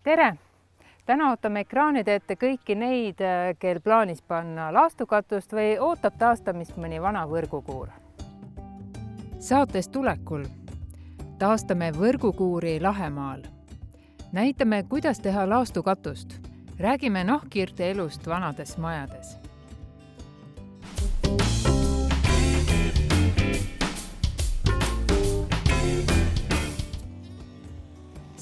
Tere! Täna ootame ekraanide ette kõiki neid, kel plaanis panna laastukatust või ootab taastamist mõni vana võrgukuur. Saates tulekul taastame võrgukuuri Lahemaal. Näitame, kuidas teha laastukatust. Räägime nahkhiirte elust vanades majades.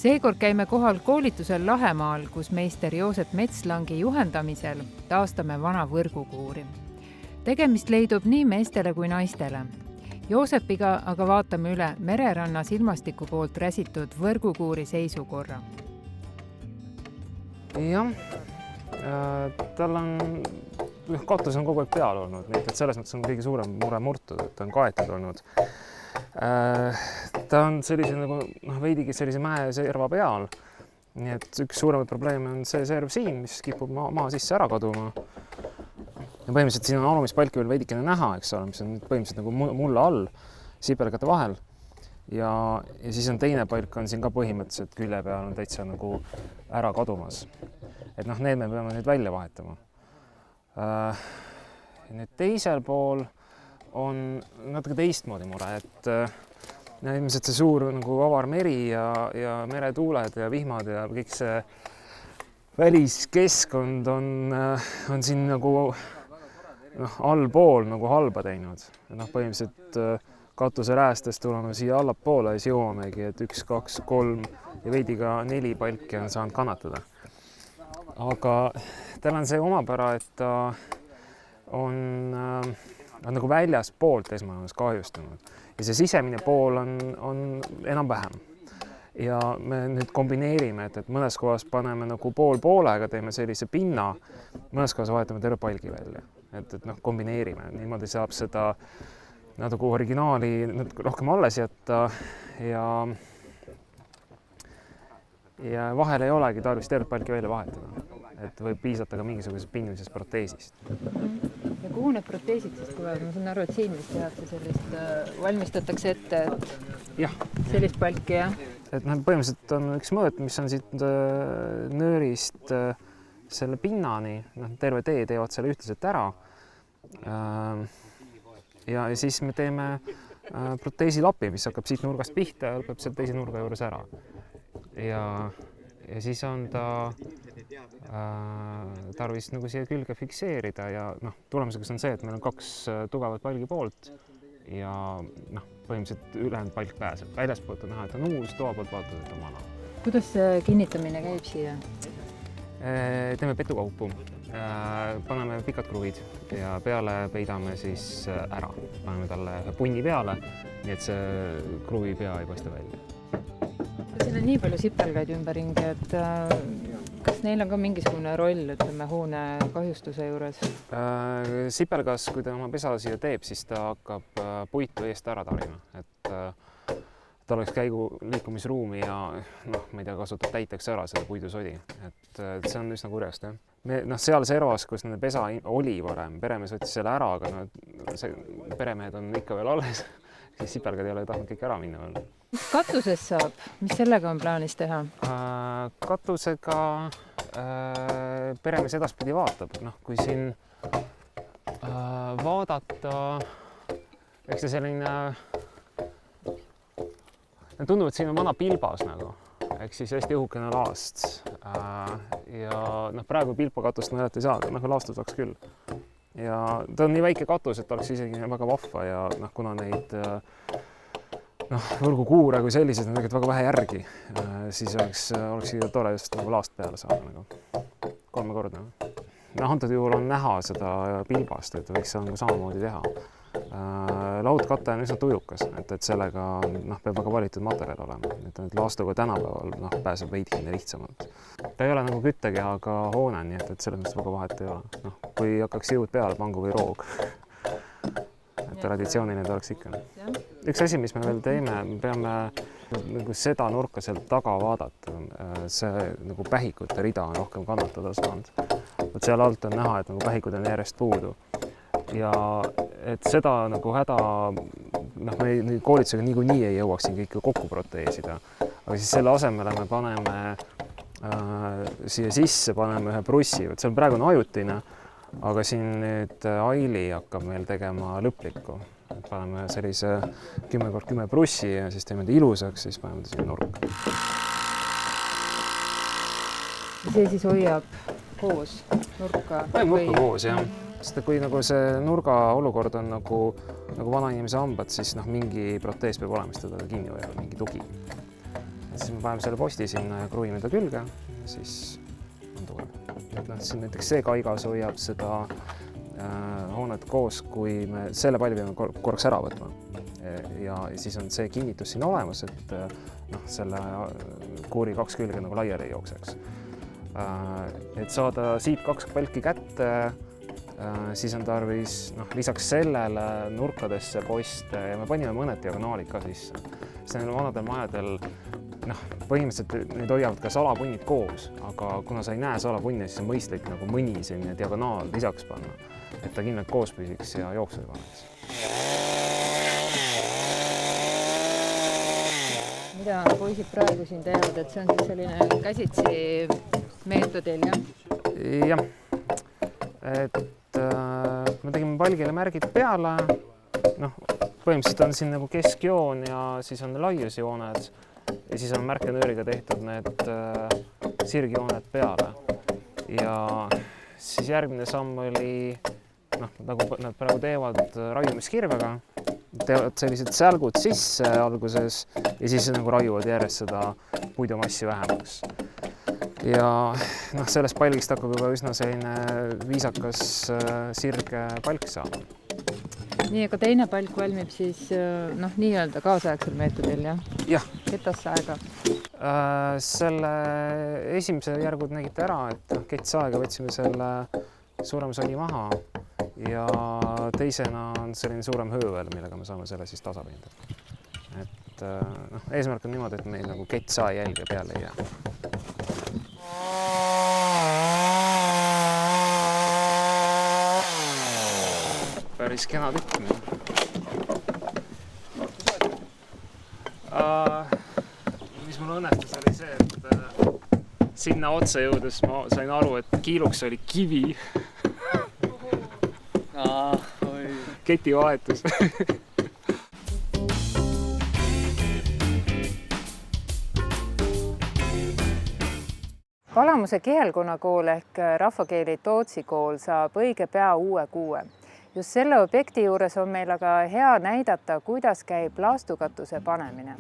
Seekord käime kohal koolitusel Lahemaal, kus meister Joosep Metslangi juhendamisel taastame vana võrgukuuri. Tegemist leidub nii meestele kui naistele. Joosepiga aga vaatame üle mererannas ilmastiku poolt räsitud võrgukuuri seisukorra. Jah, tal on, katus on kogu aeg peal olnud, nii et selles mõttes on kõige suurem mure murtud, et ta on kaetud olnud. Ta on sellise nagu veidigi sellise mäeserva peal, nii et üks suuremaid probleeme on see serv siin, mis kipub maa sisse ära kaduma. Ja põhimõtteliselt siin on alumispalki veel veidikene näha, eks ole, mis on põhimõtteliselt nagu mulla all, sipelgate vahel. Ja siis on teine palk on siin ka põhimõtteliselt külje peal on täitsa nagu ära kadumas. Et need me peame nüüd välja vahetama. Nüüd teisel pool on natuke teistmoodi mure, et ilmselt see suur nagu avar meri ja meretuuled ja vihmad ja kõik see väliskeskkond on siin nagu allpool nagu halba teinud. Põhimõtteliselt katuse räästest tuleme siia allapoole ja siis jõuamegi, et 1, 2, 3 ja veidi ka 4 palki on saanud kannatada. Aga tal on see omapära, et ta on nagu väljas poolt esmajoones kahjustunud ja see sisemine pool on enam-vähem. Ja me nüüd kombineerime, et mõnes kohas paneme nagu poolega, teeme sellise pinna, mõnes kohas vahetame terve palgi välja. Et kombineerime, niimoodi saab seda natuke originaali rohkem alles jätta ja vahel ei olegi tarvis terve palki välja vahetada. Et võib piisata ka mingisugusest pinnimisest proteesist. Ja kuhu need proteesid siis tulevad? Ma saan aru, et siin vist tehakse sellist, valmistatakse ette, et sellist palki, jah? Et põhimõtteliselt on üks mõõt, mis on siit nöörist selle pinnani, terve tee teevad selle ühtlaselt ära. Ja siis me teeme proteesilapi, mis hakkab siit nurgast pihta ja lõpeb seal teise nurga juures ära. Ja siis on ta tarvis nagu siia külge fikseerida ja tulemusega on see, et meil on 2 tugevat palgi poolt ja põhimõtteliselt ülejäänud palk pääseb. Väljaspoolt on näha, et on uus, toa poolt vaatad, et on vana. Kuidas see kinnitamine käib siia? Teeme petukaupu, paneme pikad kruvid ja peale peidame siis ära. Paneme talle punni peale, nii et see kruvi pea ei paista välja. Siin on nii palju sipelgaid ümberringi, et kas neil on ka mingisugune roll, ütleme, hoone kahjustuse juures? Sipelgas, kui ta oma pesa siia teeb, siis ta hakkab puitu eest ära tarima, et ta oleks käigu liikumisruumi ja ma ei tea, kasutab täiteks ära seda puidusodi, et see on üsna kurjast. Seal servas, kus nende pesa oli varem, peremees võttis selle ära, aga peremehed on ikka veel alles, siis sipelgad ei ole tahtnud kõik ära minna veel. Mis katuses saab? Mis sellega on plaanis teha? Katusega peremees edaspidi vaatab. Kui siin vaadata, eks see selline, tundub, et siin on vana pilbas ehk siis hästi õhukene laast. Ja praegu pilpakatust näidata ei saa, aga laastud saaks küll. Ja ta on nii väike katus, et oleks isegi väga vahva ja kuna neid võrgukuure kui sellised on tegelikult väga vähe järgi, siis oleks tore just laast peale saada 3 korda. Antud juhul on näha seda pilbast, et võiks samamoodi teha. Laudkate on üsna tujukas, et sellega peab väga valitud materjal olema. Et laastuga tänapäeval pääseb veidikene lihtsamalt. Ta ei ole nagu küttekehaga hoone, nii et selles mõttes väga vahet ei ole. Kui hakkaks jõud peale, pangu või roog. Traditsiooniline ta oleks ikka. Üks asi, mis me veel teeme, me peame seda nurka sealt taga vaadata. See pähikute rida on rohkem kannatada saanud. Seal alt on näha, et pähikud on järjest puudu. Ja et seda häda, me koolitusega niikuinii ei jõuaks siin kõike kokku proteesida. Aga siis selle asemele me paneme siia sisse paneme ühe brussi, see on praegu ajutine, aga siin nüüd Aili hakkab meil tegema lõplikku. Paneme sellise 10x10 brussi ja siis teeme ta ilusaks, siis paneme ta sinna nurka. See siis hoiab koos nurka? Nurka koos, jah. Sest kui nagu see nurga olukord on nagu vanainimese hambad, siis mingi protees peab olema, siis teda kinni hoiab, mingi tugi. Ja siis me paneme selle posti sinna ja kruime ta külge ja siis on tugev. Siin näiteks see kaigas hoiab seda hoonet koos, kui me selle palli peame korraks ära võtma. Ja siis on see kinnitus siin olemas, et selle kuuri 2 külge nagu laiali ei jookseks. Et saada siit 2 palki kätte, siis on tarvis lisaks sellele nurkadesse poste ja me panime mõned diagonaalid ka sisse. Sest neil vanadel majadel põhimõtteliselt need hoiavad ka salapunnid koos, aga kuna sa ei näe salapunni, siis on mõistlik nagu mõni selline diagonaal lisaks panna, et ta kindlalt koos püsiks ja jooksu ei paneks. Mida poisid praegu siin teevad, et see on siis selline käsitsi meetodil, jah? Jah, et me tegime palgile märgid peale, põhimõtteliselt on siin nagu keskjoon ja siis on laiusjooned ja siis on märkenööriga tehtud need sirgjooned peale. Ja siis järgmine samm oli, nagu nad praegu teevad raiumiskirvega, teevad sellised sälgud sisse alguses ja siis nagu raiuvad järjest seda puidumassi vähemaks. Ja sellest palgist hakkab juba üsna selline viisakas sirge palk saama. Nii, aga teine palk valmib siis nii-öelda kaasaegsel meetodil, jah? Jah. Kettassaega? Selle esimese järgud nägite ära, et kettsaega võtsime selle suurem soni maha ja teisena on selline suurem höövel, millega me saame selle siis tasapindada. Et eesmärk on niimoodi, et meil nagu kettsaa jälge peale ei jää. Päris kena tükk. Mis mul õnnestus oli see, et sinna otsa jõudes ma sain aru, et kiiluks oli kivi. Ketivahetus. Palamuse kihelkonnakool ehk rahvakeeli Tootsi kool saab õige pea uue kuue. Just selle objekti juures on meil aga hea näidata, kuidas käib laastukatuse panemine.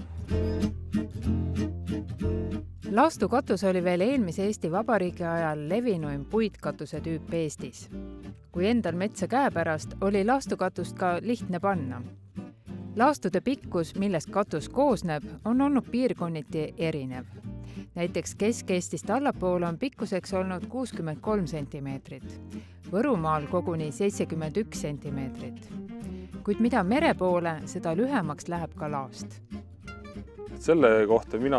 Laastukatus oli veel eelmise Eesti Vabariigi ajal levinuim puitkatuse tüüp Eestis. Kui endal metsa käepärast, oli laastukatust ka lihtne panna. Laastude pikkus, millest katus koosneb, on olnud piirkonniti erinev. Näiteks Kesk-Eestist allapoole on pikkuseks olnud 63 sentimeetrit, Võrumaal koguni 71 sentimeetrit. Kuid mida mere poole, seda lühemaks läheb ka laast. Selle kohta mina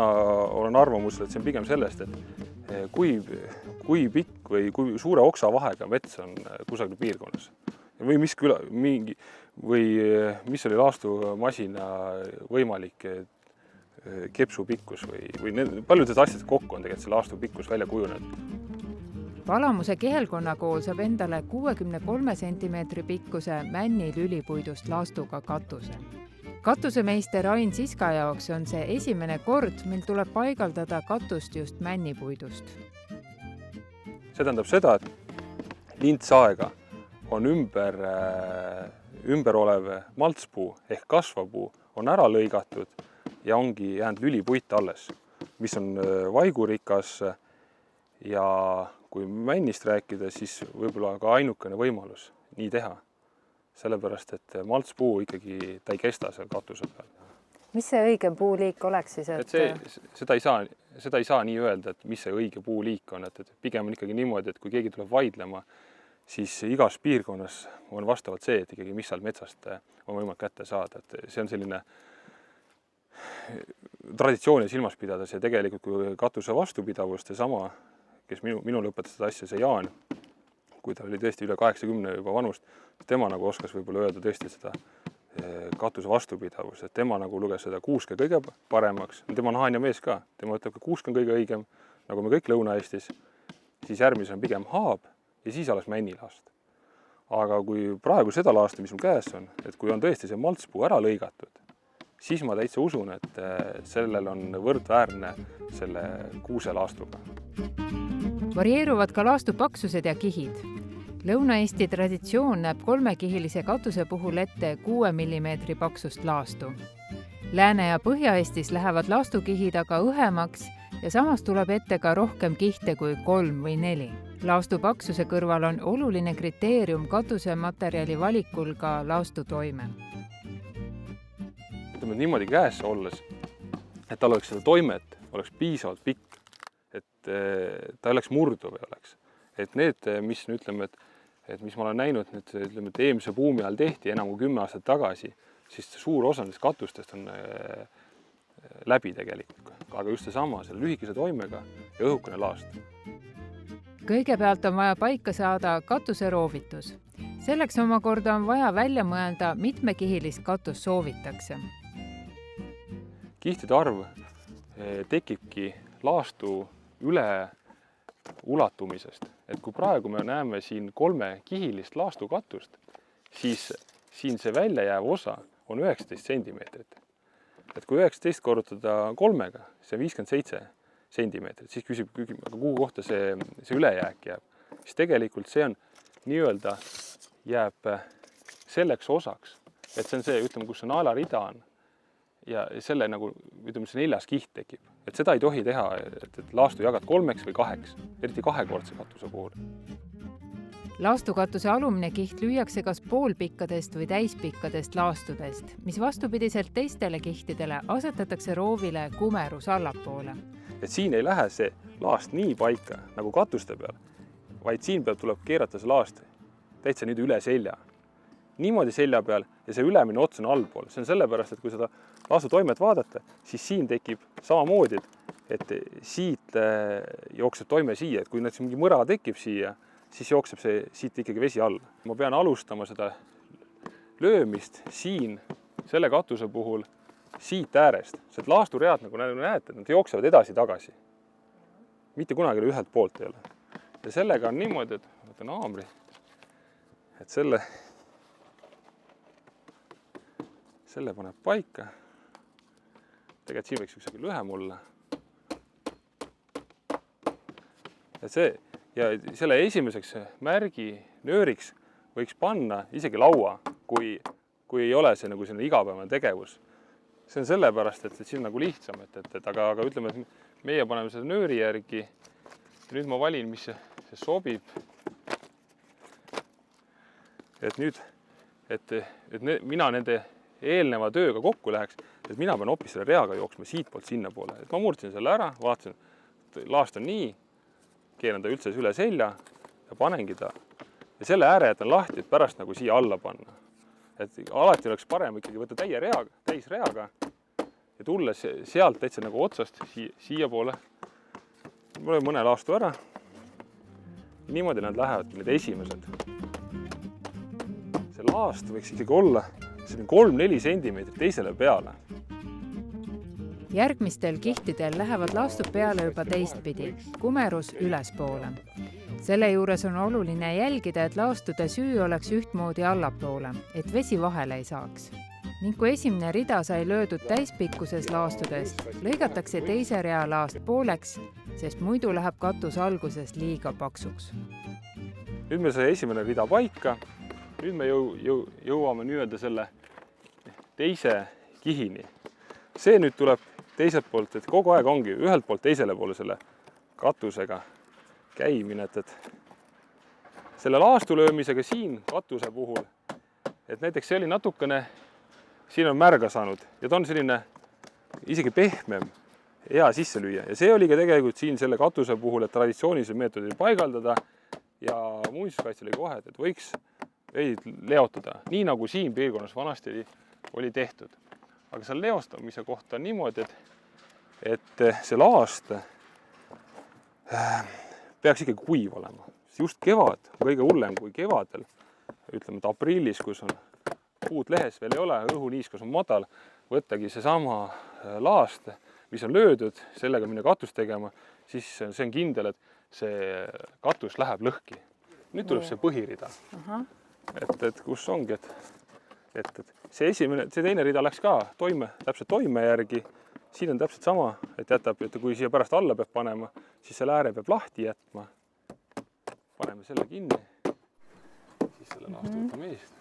olen arvamusel, et see on pigem sellest, et kui pikk või kui suure oksa vahega mets on kusagil piirkonnas või mis oli laastumasina võimalik kepsu pikkus või paljudest asjadest kokku on tegelikult see laastu pikkus välja kujunenud. Palamuse kihelkonnakool saab endale 63 sentimeetri pikkuse männi lülipuidust laastuga katuse. Katusemeister Ain Siska jaoks on see esimene kord, mil tuleb paigaldada katust just männipuidust. See tähendab seda, et lintsaega on ümber olev maltspuu ehk kasvapuu on ära lõigatud ja ongi jäänud lülipuit alles, mis on vaigurikas ja kui männist rääkida, siis võib-olla ka ainukene võimalus nii teha. Sellepärast, et maltspuu ikkagi ta ei kesta seal katuse peal. Mis see õige puuliik oleks siis? Seda ei saa nii öelda, et mis see õige puuliik on. Et pigem on ikkagi niimoodi, et kui keegi tuleb vaidlema, siis igas piirkonnas on vastavalt see, et ikkagi mis seal metsast on võimalik kätte saada. Et see on selline traditsiooni silmas pidades ja tegelikult kui katuse vastupidavust ja sama, kes minul õpetas seda asja, see Jaan, kui ta oli tõesti üle 80 juba vanust, tema nagu oskas võib-olla öelda tõesti seda katuse vastupidavust, et tema nagu luges seda kuuske kõige paremaks, tema on Haanja mees ka, tema ütleb, et kuusk on kõige õigem, nagu me kõik Lõuna-Eestis, siis järgmises on pigem haab ja siis alles männilaast. Aga kui praegu seda laasta, mis mul käes on, et kui on tõesti see maltspuu ära lõigatud, siis ma täitsa usun, et sellel on võrdväärne selle kuuselaastuga. Varieeruvad ka laastu paksused ja kihid. Lõuna-Eesti traditsioon näeb 3-kihilise katuse puhul ette 6 mm paksust laastu. Lääne- ja Põhja-Eestis lähevad laastukihid aga õhemaks ja samas tuleb ette ka rohkem kihte kui 3 või 4. Laastu paksuse kõrval on oluline kriteerium katusematerjali valikul ka laastu toime. Ütleme niimoodi käes olles, et tal oleks seda toimet, oleks piisavalt pikk, et ta oleks murduv ja oleks. Et need, mis ütleme, et mis ma olen näinud, ütleme, et eelmise buumi ajal tehti enam kui 10 aastat tagasi, siis suur osa nendest katustest on läbi tegelikult. Aga just seesama, selle lühikese toimega ja õhukene laast. Kõigepealt on vaja paika saada katuse roovitus. Selleks omakorda on vaja välja mõelda, mitmekihilist katus soovitakse. Kihtide arv tekibki laastu üle ulatumisest. Et kui praegu me näeme siin 3-kihilist laastukatust, siis siin see välja jääv osa on 19 sentimeetrit. Et kui 19 korrutada 3-ga, see on 57 sentimeetrit, siis küsib, kuhu kohta see ülejääk jääb. Siis tegelikult see on nii-öelda jääb selleks osaks, et see on see, ütleme, kus see naelarida on ja selle nagu, ütleme, see 4. kiht tekib. Et seda ei tohi teha, et laastu jagad 3 või 2, eriti 2-kordse katuse puhul. Laastukatuse alumine kiht lüüakse kas poolpikkadest või täispikkadest laastudest, mis vastupidiselt teistele kihtidele asetatakse roovile kumerus allapoole. Et siin ei lähe see laast nii paika nagu katuste peal, vaid siin tuleb keerata see laast täitsa nüüd üle selja. Niimoodi selja peal ja see ülemine ots on allpool. See on sellepärast, et kui seda laastu toimet vaadata, siis siin tekib samamoodi, et siit jookseb toime siia. Et kui näiteks mingi mõra tekib siia, siis jookseb see siit ikkagi vesi alla. Ma pean alustama seda löömist siin selle katuse puhul siit äärest. See laasturead, nagu näete, nad jooksevad edasi-tagasi. Mitte kunagi ühelt poolt ei ole. Ja sellega on niimoodi, et võtan haamri, et selle paneb paika. Tegelikult siin võiks ükskõik lühem olla. Et see, ja selle esimeseks märgi nööriks võiks panna isegi laua, kui ei ole see nagu selline igapäevane tegevus. See on sellepärast, et siin on nagu lihtsam, aga ütleme, et meie paneme seda nööri järgi. Nüüd ma valin, mis see sobib. Et nüüd, et mina nende eelneva tööga kokku läheks, et mina pean hoopis selle reaga jooksma siit poolt sinna poole. Et ma murdsin selle ära, vaatasin, et laast on nii, keeran ta üldse üle selja ja panengi ta. Ja selle ääre jätan lahti, et pärast nagu siia alla panna. Et alati oleks parem ikkagi võtta täisreaga ja tulla sealt täitsa nagu otsast siia poole. Mul mõne laastu ära. Niimoodi nad lähevad, need esimesed. See laast võiks ikkagi olla 3-4 sentimeetrit teisele peale. Järgmistel kihtidel lähevad laastud peale juba teistpidi, kumerus ülespoole. Selle juures on oluline jälgida, et laastude süü oleks ühtmoodi allapoole, et vesi vahele ei saaks. Ning kui esimene rida sai löödud täispikkuses laastudest, lõigatakse teise rea laast pooleks, sest muidu läheb katus algusest liiga paksuks. Nüüd me sai esimene rida paika. Nüüd me jõuame nii-öelda selle teise kihini. See nüüd tuleb teiselt poolt, et kogu aeg ongi ühelt poolt teisele poole selle katusega käimine, et selle laastu löömisega siin katuse puhul, et näiteks see oli natukene, siin on märga saanud ja ta on selline isegi pehmem, hea sisse lüüa. Ja see oli ka tegelikult siin selle katuse puhul, et traditsioonilised meetodid paigaldada ja muinsuskaitse oli kohe, et võiks leotada, nii nagu siin piirkonnas vanasti oli tehtud. Aga seal leostamise kohta on niimoodi, et see laast peaks ikkagi kuiv olema. Just kevad on kõige hullem kui kevadel, ütleme, et aprillis, kus on puud lehes veel ei ole, õhuniiskus on madal, võttagi seesama laast, mis on löödud, sellega minna katust tegema siis see on kindel, et see katus läheb lõhki. Nüüd tuleb see põhirida. Et kus ongi, et see teine rida läks ka täpselt toime järgi. Siin on täpselt sama, et jätab, et kui siia pärast alla peab panema, siis selle ääre peab lahti jätma. Paneme selle kinni. Siis selle laastu võtame eest.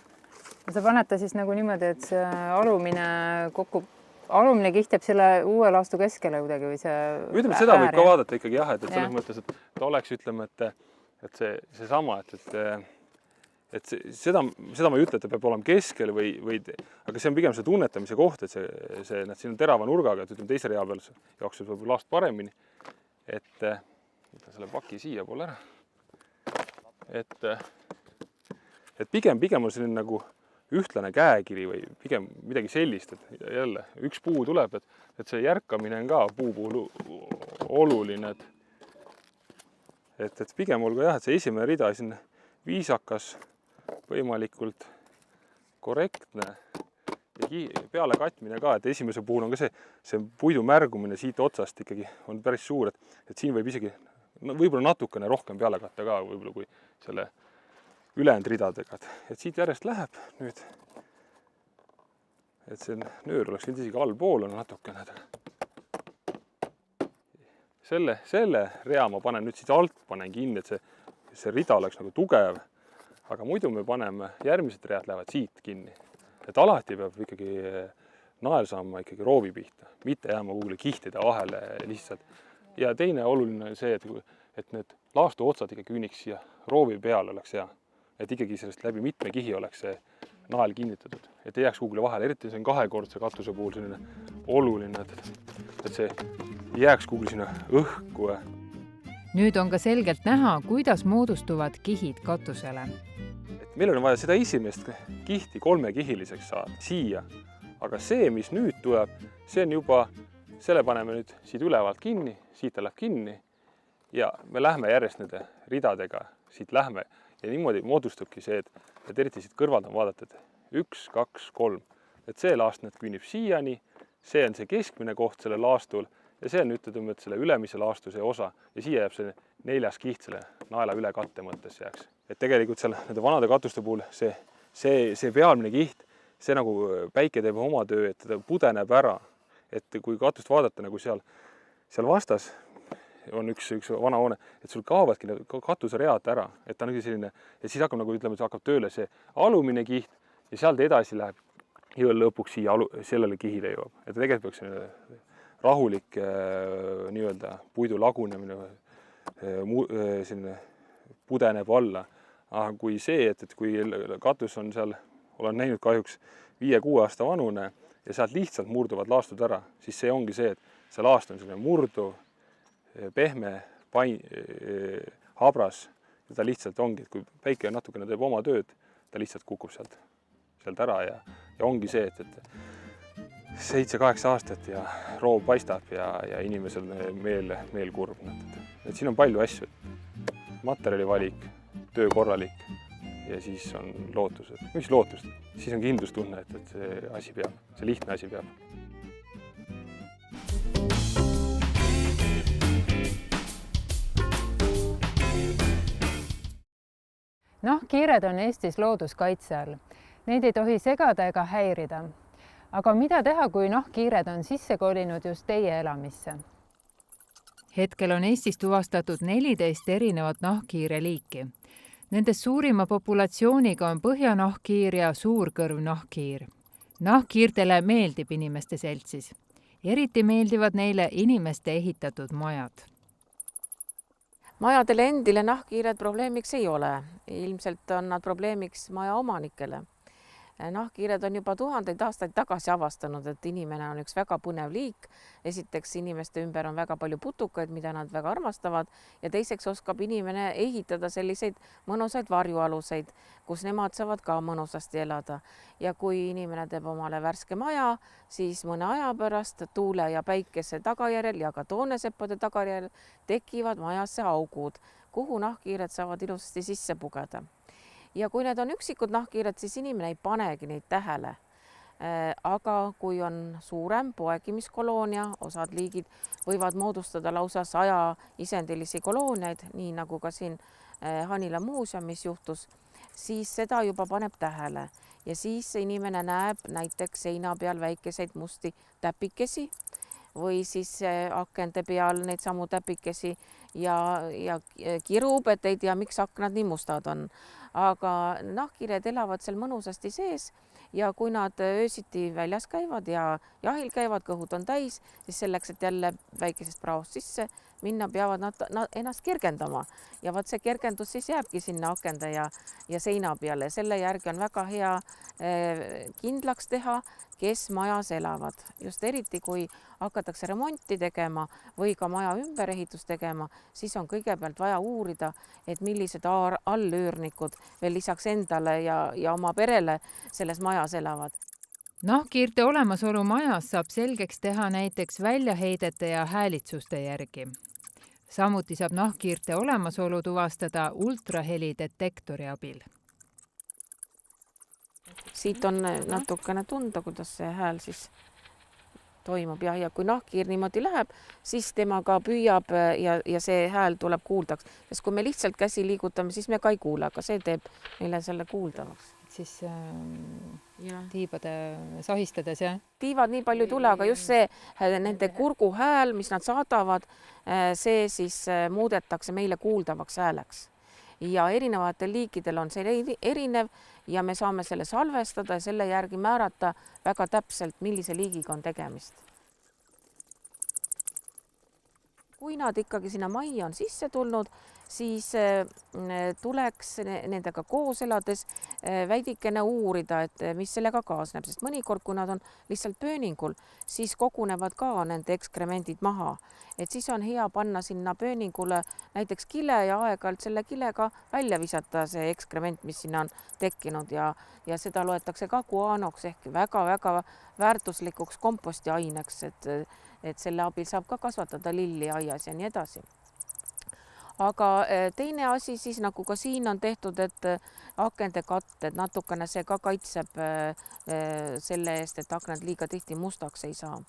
Sa paned ta siis nagu niimoodi, et see alumine kiht jääb selle uue laastu keskele kuidagi või see ütleme, seda võib ka vaadata ikkagi jah, et selles mõttes, et ta oleks, ütleme, et see sama, et seda ma ei ütle, et ta peab olema keskel aga see on pigem see tunnetamise koht, et siin on terava nurgaga, et ütleme teise rea peal jookseb võib laast paremini, et võtan selle paki siia poole ära. Et pigem on selline nagu ühtlane käekiri või pigem midagi sellist, et jälle üks puu tuleb, et see järkamine on ka puu puhul oluline, et pigem olgu jah, et see esimene rida siin viisakas, võimalikult korrektne ja peale katmine ka, et esimese puhul on ka see puidu märgumine siit otsast ikkagi on päris suur, et siin võib isegi võib-olla natukene rohkem peale katta ka võib-olla kui selle ülejäänud ridadega, et siit järjest läheb nüüd, et see nöör oleks nüüd isegi allpool on natukene. Selle rea ma panen nüüd siit alt panen kinni, et see rida oleks nagu tugev, aga muidu me paneme, järgmised read lähevad siit kinni. Et alati peab ikkagi nael saama ikkagi roovi pihta, mitte jääma kuhugile kihtide vahele lihtsalt. Ja teine oluline on see, et need laastu otsad ikkagi küüniks siia roovi peale oleks hea. Et ikkagi sellest läbi mitme kihi oleks see nael kinnitatud. Et ei jääks kuhugile vahele, eriti see on kahekordse katuse puhul selline oluline, et see ei jääks kuhugile sinna õhku. Nüüd on ka selgelt näha, kuidas moodustuvad kihid katusele. Meil on vaja seda esimest kihti kolmekihiliseks saada siia, aga see, mis nüüd tuleb, see on juba, selle paneme nüüd siit ülevalt kinni, siit ta läheb kinni ja me lähme järjest nende ridadega, siit lähme ja niimoodi moodustubki see, et eriti siit kõrvalt on vaadata, et 1, 2, 3, et see laastnet küünib siiani, see on see keskmine koht selle laastul ja see on ütleme, et selle ülemise laastu see osa ja siia jääb see 4. kiht selle naela ülekatte mõttes jääks. Et tegelikult seal nende vanade katuste puhul see pealmine kiht, see nagu päike teeb oma töö, et ta pudeneb ära. Et kui katust vaadata nagu seal vastas on üks vana hoone, et sul kaovadki katuseread ära, et ta on selline, et siis hakkab nagu ütleme, et hakkab tööle see alumine kiht ja sealt edasi läheb ja lõpuks siia sellele kihile jõuab. Et tegelikult peaks selline rahulik nii-öelda puidu lagunemine selline pudeneb alla. Aga kui see, et kui katus on seal, olen näinud kahjuks 5-6 aasta vanune ja sealt lihtsalt murduvad laastud ära, siis see ongi see, et see laast on selline murdu, pehme, habras ja ta lihtsalt ongi, et kui päike natukene teeb oma tööd, ta lihtsalt kukub sealt ära ja ongi see, et 7-8 aastat ja roov paistab ja inimesel meel kurb. Et siin on palju asju, materjali valik, töö korralik ja siis on lootus, mis lootus, siis on kindlustunne, et see asi peab, see lihtne asi peab. Nahkhiired on Eestis looduskaitse all. Neid ei tohi segada ega häirida. Aga mida teha, kui nahkhiired on sisse kolinud just teie elamisse? Hetkel on Eestis tuvastatud 14 erinevat nahkhiire liiki. Nendest suurima populatsiooniga on põhjanahkhiir ja suurkõrv nahkhiir. Nahkhiirtele meeldib inimeste seltsis. Eriti meeldivad neile inimeste ehitatud majad. Majadele endile nahkhiired probleemiks ei ole. Ilmselt on nad probleemiks maja omanikele. Nahkhiired on juba tuhandeid aastaid tagasi avastanud, et inimene on üks väga põnev liik. Esiteks inimeste ümber on väga palju putukaid, mida nad väga armastavad ja teiseks oskab inimene ehitada selliseid mõnusaid varjualuseid, kus nemad saavad ka mõnusasti elada. Ja kui inimene teeb omale värske maja, siis mõne aja pärast tuule ja päikese tagajärjel ja ka tooneseppade tagajärjel tekivad majasse augud, kuhu nahkhiired saavad ilusasti sisse pugeda. Ja kui need on üksikud nahkhiired, siis inimene ei panegi neid tähele. Aga kui on suurem poegimiskoloonia, osad liigid võivad moodustada lausa 100 isendilisi kolooniaid, nii nagu ka siin Hanila muuseumis juhtus, siis seda juba paneb tähele ja siis inimene näeb näiteks seina peal väikeseid musti täpikesi või siis akende peal neid samu täpikesi ja kirub, et ei tea, miks aknad nii mustad on. Aga nahkhiired elavad seal mõnusasti sees ja kui nad öösiti väljas käivad ja jahil käivad, kõhud on täis, siis selleks, et jälle väikesest praost sisse minna, peavad nad ennast kergendama ja vaat see kergendus siis jääbki sinna akende ja seina peale. Selle järgi on väga hea kindlaks teha, kes majas elavad. Just eriti, kui hakatakse remonti tegema või ka maja ümberehitust tegema, siis on kõigepealt vaja uurida, et millised allüürnikud veel lisaks endale ja oma perele selles majas elavad. Nahkhiirte olemasolu majas saab selgeks teha näiteks väljaheidete ja häälitsuste järgi. Samuti saab nahkhiirte olemasolu tuvastada ultrahelidetektori abil. Siit on natukene tunda, kuidas see hääl siis toimub ja kui nahkhiir niimoodi läheb, siis tema ka püüab ja see hääl tuleb kuuldaks. Sest kui me lihtsalt käsi liigutame, siis me ka ei kuule, aga see teeb meile selle kuuldavaks. Siis tiibade sahistades, jah? Tiivad nii palju ei tule, aga just see nende kurgu hääl, mis nad saadavad, see siis muudetakse meile kuuldavaks hääleks. Ja erinevatel liikidel on see erinev ja me saame selle salvestada ja selle järgi määrata väga täpselt, millise liigiga on tegemist. Kui nad ikkagi sinna majja on sisse tulnud, siis tuleks nendega koos elades väidikene uurida, et mis sellega kaasneb, sest mõnikord, kui nad on lihtsalt pööningul, siis kogunevad ka nende ekskremendid maha. Et siis on hea panna sinna pööningule näiteks kile ja aeg-ajalt selle kilega välja visata see ekskrement, mis sinna on tekkinud ja seda loetakse ka guanoks ehk väga-väga väärtuslikuks kompostiaineks, et selle abil saab ka kasvatada lilli aias ja nii edasi. Aga teine asi siis, nagu ka siin on tehtud, et akende katted natukene see ka kaitseb selle eest, et aknad liiga tihti mustaks ei saa.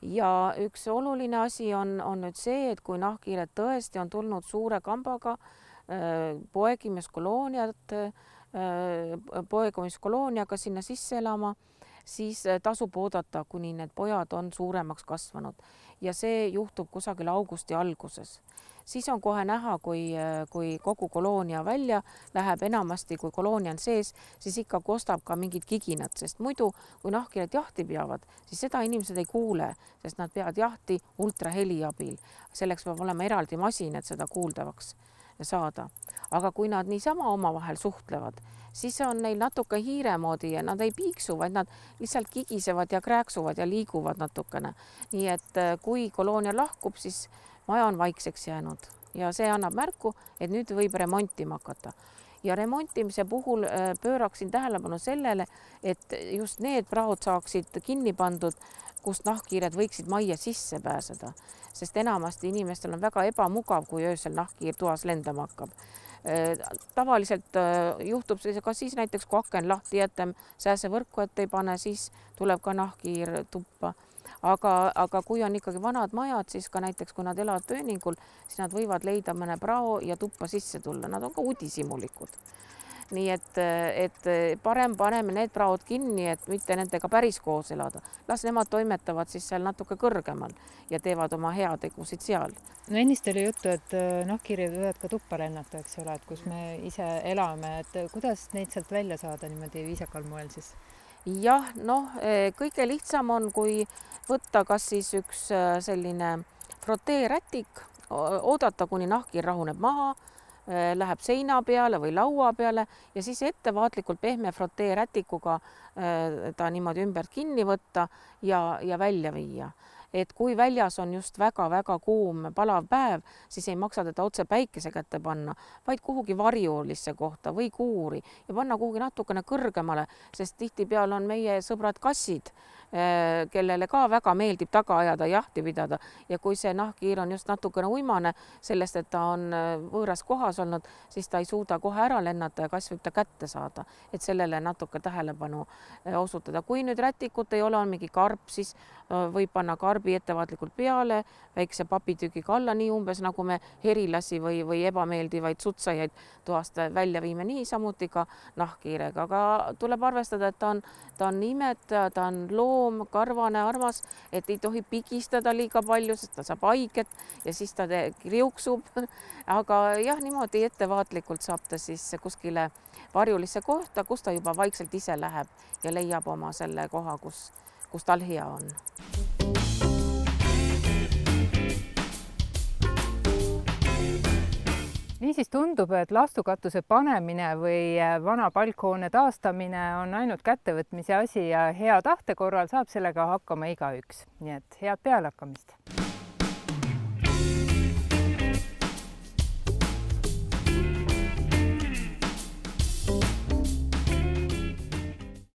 Ja üks oluline asi on nüüd see, et kui nahkhiired tõesti on tulnud suure kambaga poegimiskolooniaga sinna sisse elama, siis tasub oodata, kuni need pojad on suuremaks kasvanud ja see juhtub kusagil augusti alguses. Siis on kohe näha, kui kogu koloonia välja läheb, enamasti kui koloonia on sees, siis ikka kostab ka mingid kiginad, sest muidu kui nahkhiired jahti peavad, siis seda inimesed ei kuule, sest nad peavad jahti ultraheli abil. Selleks peab olema eraldi masin, et seda kuuldavaks saada. Aga kui nad niisama omavahel suhtlevad, siis on neil natuke hiire moodi ja nad ei piiksu, vaid nad lihtsalt kigisevad ja krääksuvad ja liiguvad natukene. Nii et kui koloonia lahkub, siis maja on vaikseks jäänud ja see annab märku, et nüüd võib remontima hakata. Ja remontimise puhul pööraksin tähelepanu sellele, et just need praod saaksid kinni pandud, kust nahkhiired võiksid majja sisse pääseda. Sest enamasti inimestel on väga ebamugav, kui öösel nahkhiir toas lendama hakkab. Tavaliselt juhtub see ka siis näiteks, kui aken lahti jätem, sääsevõrku ette ei pane, siis tuleb ka nahkhiir tuppa. Aga kui on ikkagi vanad majad, siis ka näiteks, kui nad elavad pööningul, siis nad võivad leida mõne prao ja tuppa sisse tulla. Nad on ka udisimulikud. Nii et parem paneme need praod kinni, et mitte nendega päris koos elada. Las nemad toimetavad siis seal natuke kõrgemal ja teevad oma heategusid seal. No ennist oli juttu, et nahkhiired võivad ka tuppa lennata, eks ole, et kus me ise elame, et kuidas neid sealt välja saada niimoodi viisakal moel siis? Jah, kõige lihtsam on, kui võtta kas siis üks selline froteerätik, oodata, kuni nahkhiir rahuneb maha, läheb seina peale või laua peale ja siis ettevaatlikult pehme froteerätikuga ta niimoodi ümbert kinni võtta ja välja viia. et kui väljas on just väga-väga kuum palav päev, siis ei maksa teda otse päikese kätte panna, vaid kuhugi varjulisse kohta või kuuri ja panna kuhugi natukene kõrgemale, sest tihtipeale on meie sõbrad kassid, kellele ka väga meeldib taga ajada, jahti pidada ja kui see nahkhiir on just natukene uimane sellest, et ta on võõras kohas olnud, siis ta ei suuda kohe ära lennata ja kass võib ta kätte saada, et sellele natuke tähelepanu osutada. Kui nüüd rätikut ei ole, on mingi karp, siis võib panna karbi ettevaatlikult peale, väikse papitükiga alla, nii umbes nagu me herilasi või ebameeldivaid sutsajaid toast välja viime, nii samuti ka nahkhiirega, aga tuleb arvestada, et ta on imetaja, ta on loom, karvane, armas, et ei tohi pigistada liiga palju, sest ta saab haiget ja siis ta kriuksub. Aga jah, niimoodi ettevaatlikult saab ta siis kuskile varjulisse kohta, kus ta juba vaikselt ise läheb ja leiab oma selle koha, kus tal hea on. Niisiis tundub, et lastukatuse panemine või vana palkhoone taastamine on ainult kättevõtmise asi ja hea tahte korral saab sellega hakkama igaüks. Nii et head pealehakkamist!